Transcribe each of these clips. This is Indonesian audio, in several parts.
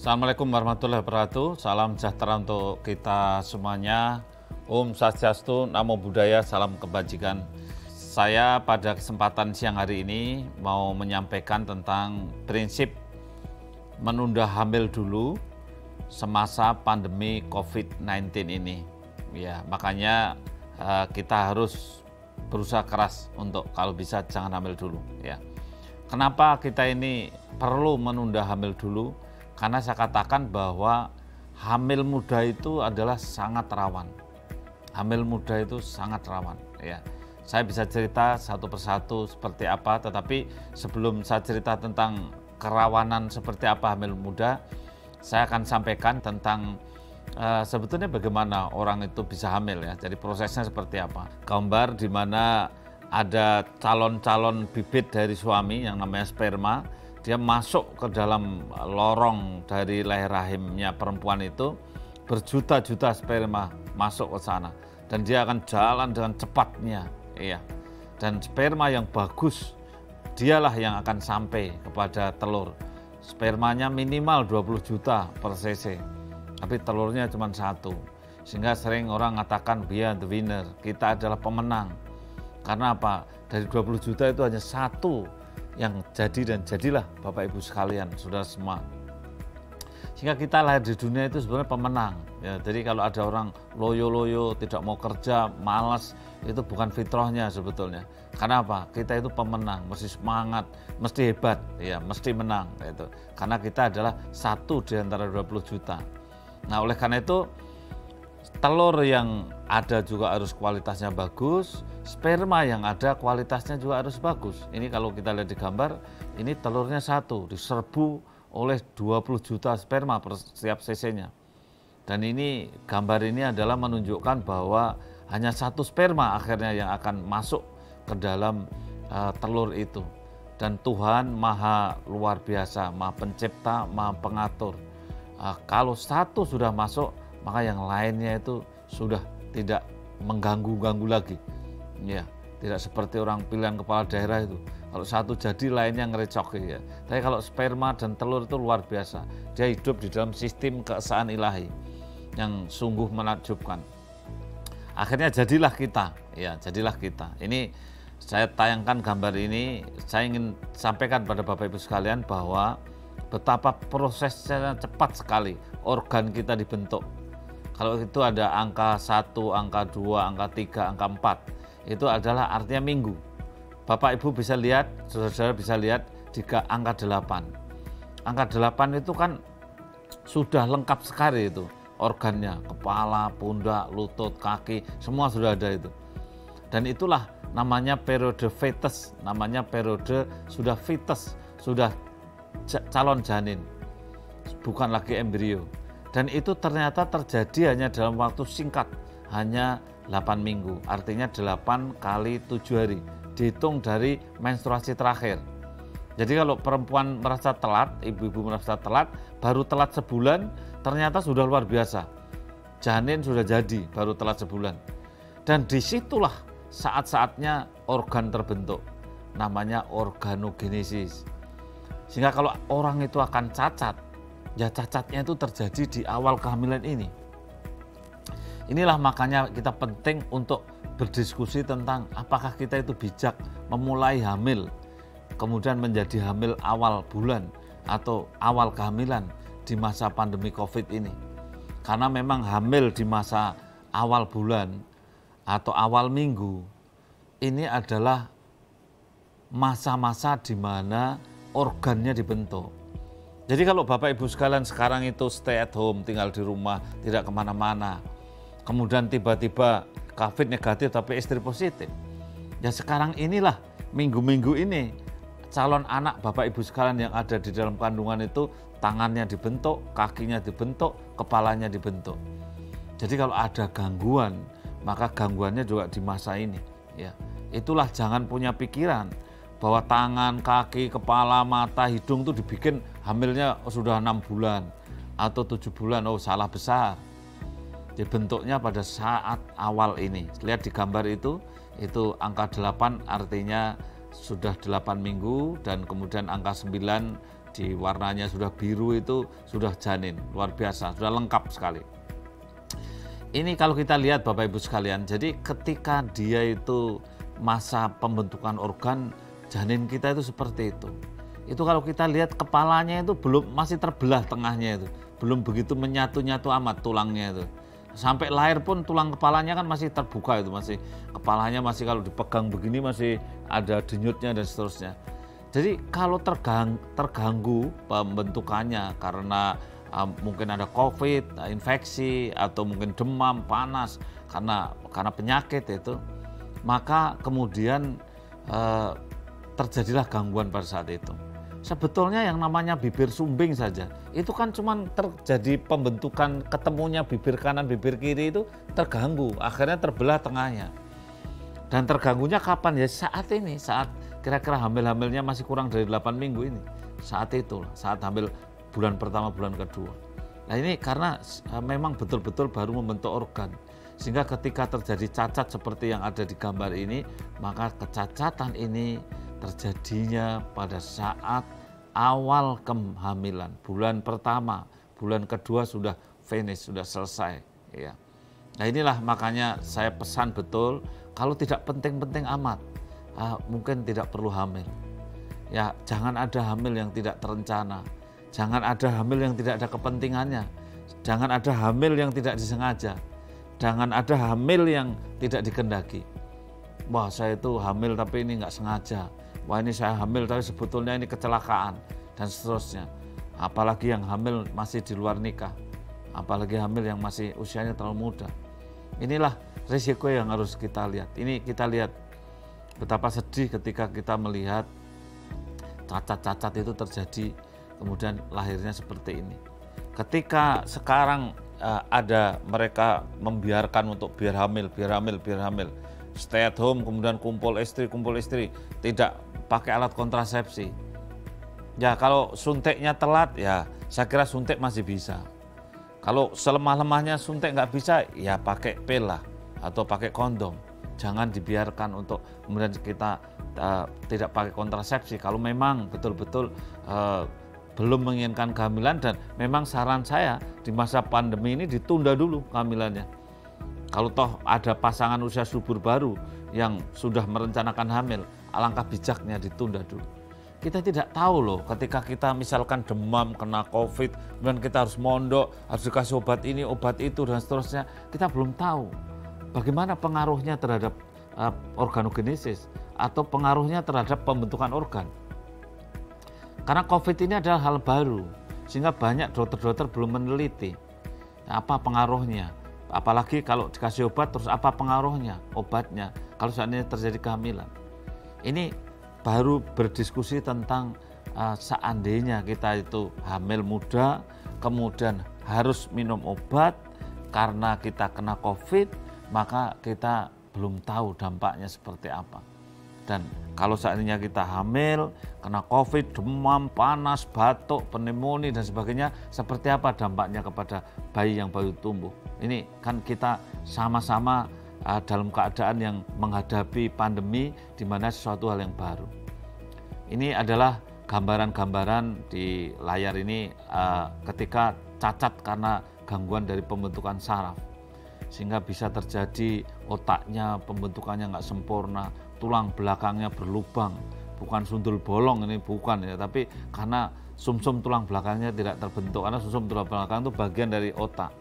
Assalamualaikum warahmatullahi wabarakatuh. Salam sejahtera untuk kita semuanya. Om Swastiastu, Namo Buddhaya, salam kebajikan. Saya pada kesempatan siang hari ini mau menyampaikan tentang prinsip menunda hamil dulu semasa pandemi COVID-19 ini. Ya, makanya kita harus berusaha keras untuk kalau bisa jangan hamil dulu. Ya. Kenapa kita ini perlu menunda hamil dulu? Karena saya katakan bahwa hamil muda itu adalah sangat rawan. Hamil muda itu sangat rawan. Ya, saya bisa cerita satu persatu seperti apa, tetapi sebelum saya cerita tentang kerawanan seperti apa hamil muda, saya akan sampaikan tentang sebetulnya bagaimana orang itu bisa hamil ya. Jadi prosesnya seperti apa. Gambar di mana ada calon-calon bibit dari suami yang namanya sperma. Dia masuk ke dalam lorong dari leher rahimnya perempuan itu, berjuta-juta sperma masuk ke sana dan dia akan jalan dengan cepatnya, iya. Dan sperma yang bagus dialah yang akan sampai kepada telur. Spermanya minimal 20 juta per cc, tapi telurnya cuma satu. Sehingga sering orang mengatakan we are the winner, kita adalah pemenang. Karena apa? Dari 20 juta itu hanya satu yang jadi dan jadilah Bapak Ibu sekalian, saudara semua. Sehingga kita lahir di dunia itu sebenarnya pemenang. Ya, jadi kalau ada orang loyo-loyo, tidak mau kerja, malas, itu bukan fitrahnya sebetulnya. Karena apa? Kita itu pemenang, mesti semangat, mesti hebat, ya, mesti menang. Itu. Karena kita adalah satu di antara 20 juta. Nah, oleh karena itu telur yang ada juga harus kualitasnya bagus, sperma yang ada kualitasnya juga harus bagus. Ini kalau kita lihat di gambar, ini telurnya satu, diserbu oleh 20 juta sperma per setiap cc-nya. Dan ini gambar ini adalah menunjukkan bahwa hanya satu sperma akhirnya yang akan masuk ke dalam telur itu. Dan Tuhan maha luar biasa, maha pencipta, maha pengatur. Kalau satu sudah masuk, maka yang lainnya itu sudah tidak mengganggu-ganggu lagi. Ya, tidak seperti orang pilihan kepala daerah itu. Kalau satu jadi lainnya ngerecok ya. Tapi kalau sperma dan telur itu luar biasa. Dia hidup di dalam sistem keesaan ilahi yang sungguh menakjubkan. Akhirnya jadilah kita, ya, jadilah kita. Ini saya tayangkan gambar ini, saya ingin sampaikan pada Bapak Ibu sekalian bahwa betapa prosesnya cepat sekali organ kita dibentuk. Kalau itu ada angka 1, angka 2, angka 3, angka 4, itu adalah artinya minggu. Bapak Ibu bisa lihat, saudara-saudara bisa lihat di angka 8. Angka 8 itu kan sudah lengkap sekali itu organnya, kepala, pundak, lutut, kaki, semua sudah ada itu. Dan itulah namanya periode fetus, namanya periode sudah fetus, sudah calon janin, bukan lagi embrio. Dan itu ternyata terjadi hanya dalam waktu singkat, hanya 8 minggu, artinya 8 kali 7 hari, dihitung dari menstruasi terakhir. Jadi kalau perempuan merasa telat, ibu-ibu merasa telat, baru telat sebulan, ternyata sudah luar biasa. Janin sudah jadi, baru telat sebulan. Dan disitulah saat-saatnya organ terbentuk, namanya organogenesis. Sehingga kalau orang itu akan cacat, ya cacatnya itu terjadi di awal kehamilan ini. Inilah makanya kita penting untuk berdiskusi tentang apakah kita itu bijak memulai hamil, kemudian menjadi hamil awal bulan atau awal kehamilan di masa pandemi COVID ini. Karena memang hamil di masa awal bulan atau awal minggu ini adalah masa-masa di mana organnya dibentuk. Jadi kalau Bapak Ibu sekalian sekarang itu stay at home, tinggal di rumah, tidak kemana-mana, kemudian tiba-tiba COVID negatif tapi istri positif, ya sekarang inilah minggu-minggu ini calon anak Bapak Ibu sekalian yang ada di dalam kandungan itu tangannya dibentuk, kakinya dibentuk, kepalanya dibentuk. Jadi kalau ada gangguan, maka gangguannya juga di masa ini. Ya, itulah jangan punya pikiran bahwa tangan, kaki, kepala, mata, hidung itu dibikin hamilnya sudah 6 bulan atau 7 bulan, oh salah besar. Dibentuknya pada saat awal ini. Lihat di gambar itu angka 8 artinya sudah 8 minggu dan kemudian angka 9 di warnanya sudah biru itu sudah janin, luar biasa, sudah lengkap sekali. Ini kalau kita lihat Bapak Ibu sekalian, jadi ketika dia itu masa pembentukan organ, janin kita itu seperti itu. Itu kalau kita lihat kepalanya itu masih terbelah tengahnya itu, belum begitu menyatu-nyatu amat tulangnya itu. Sampai lahir pun tulang kepalanya kan masih terbuka itu, masih kepalanya masih kalau dipegang begini masih ada denyutnya dan seterusnya. Jadi kalau terganggu pembentukannya karena mungkin ada COVID, infeksi, atau mungkin demam, panas karena penyakit itu, maka kemudian terjadilah gangguan pada saat itu. Sebetulnya yang namanya bibir sumbing saja, itu kan cuma terjadi pembentukan, ketemunya bibir kanan, bibir kiri itu terganggu, akhirnya terbelah tengahnya. Dan terganggunya kapan? Ya saat ini, saat kira-kira hamil-hamilnya masih kurang dari 8 minggu ini. Saat itu, saat hamil bulan pertama, bulan kedua. Nah ini karena memang betul-betul baru membentuk organ. Sehingga ketika terjadi cacat seperti yang ada di gambar ini, maka kecacatan ini terjadinya pada saat awal kehamilan, bulan pertama, bulan kedua sudah finish, sudah selesai. Ya. Nah inilah makanya saya pesan betul, kalau tidak penting-penting amat, mungkin tidak perlu hamil. Ya, jangan ada hamil yang tidak terencana, jangan ada hamil yang tidak ada kepentingannya, jangan ada hamil yang tidak disengaja, jangan ada hamil yang tidak dikehendaki. Wah saya itu hamil tapi ini nggak sengaja. Wah ini saya hamil tapi sebetulnya ini kecelakaan dan seterusnya. Apalagi yang hamil masih di luar nikah, apalagi hamil yang masih usianya terlalu muda. Inilah risiko yang harus kita lihat. Ini kita lihat betapa sedih ketika kita melihat cacat-cacat itu terjadi, kemudian lahirnya seperti ini. Ketika sekarang ada mereka membiarkan untuk biar hamil, stay at home, kemudian kumpul istri, tidak pakai alat kontrasepsi. Ya kalau suntiknya telat, ya saya kira suntik masih bisa. Kalau selemah-lemahnya suntik nggak bisa, ya pakai pil lah atau pakai kondom. Jangan dibiarkan untuk kemudian kita tidak pakai kontrasepsi. Kalau memang betul-betul belum menginginkan kehamilan, dan memang saran saya di masa pandemi ini ditunda dulu kehamilannya. Kalau toh ada pasangan usia subur baru yang sudah merencanakan hamil, alangkah bijaknya ditunda dulu. Kita tidak tahu loh, ketika kita misalkan demam, kena COVID, kemudian kita harus mondok, harus dikasih obat ini, obat itu, dan seterusnya. Kita belum tahu bagaimana pengaruhnya terhadap organogenesis atau pengaruhnya terhadap pembentukan organ. Karena COVID ini adalah hal baru, sehingga banyak dokter-dokter belum meneliti apa pengaruhnya. Apalagi kalau dikasih obat, terus apa pengaruhnya obatnya kalau seandainya terjadi kehamilan. Ini baru berdiskusi tentang seandainya kita itu hamil muda, kemudian harus minum obat karena kita kena COVID, maka kita belum tahu dampaknya seperti apa. Dan kalau seandainya kita hamil, kena COVID, demam, panas, batuk, pneumonia dan sebagainya, seperti apa dampaknya kepada bayi yang baru tumbuh. Ini kan kita sama-sama dalam keadaan yang menghadapi pandemi, di mana sesuatu hal yang baru. Ini adalah gambaran-gambaran di layar ini ketika cacat karena gangguan dari pembentukan saraf, sehingga bisa terjadi otaknya pembentukannya nggak sempurna, tulang belakangnya berlubang, bukan sundul bolong ini bukan ya, tapi karena sumsum tulang belakangnya tidak terbentuk, karena sumsum tulang belakang itu bagian dari otak.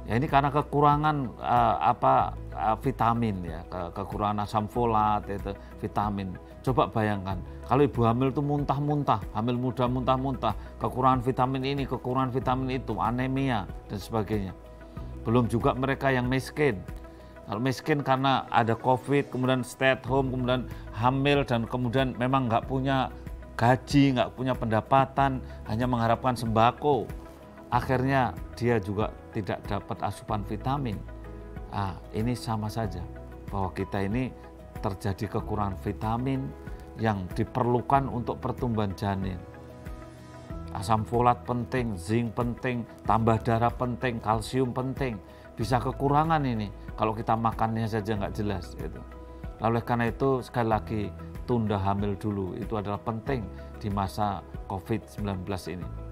Ya ini karena kekurangan vitamin ya, kekurangan asam folat itu vitamin. Coba bayangkan kalau ibu hamil itu muntah-muntah, hamil muda muntah-muntah, kekurangan vitamin ini, kekurangan vitamin itu, anemia dan sebagainya. Belum juga mereka yang miskin. Kalau miskin karena ada COVID, kemudian stay at home, kemudian hamil dan kemudian memang nggak punya gaji, nggak punya pendapatan, hanya mengharapkan sembako. Akhirnya dia juga tidak dapat asupan vitamin. Ini sama saja bahwa kita ini terjadi kekurangan vitamin yang diperlukan untuk pertumbuhan janin. Asam folat penting, zinc penting, tambah darah penting, kalsium penting. Bisa kekurangan ini kalau kita makannya saja nggak jelas gitu. Lalu karena itu sekali lagi tunda hamil dulu. Itu adalah penting di masa COVID-19 ini.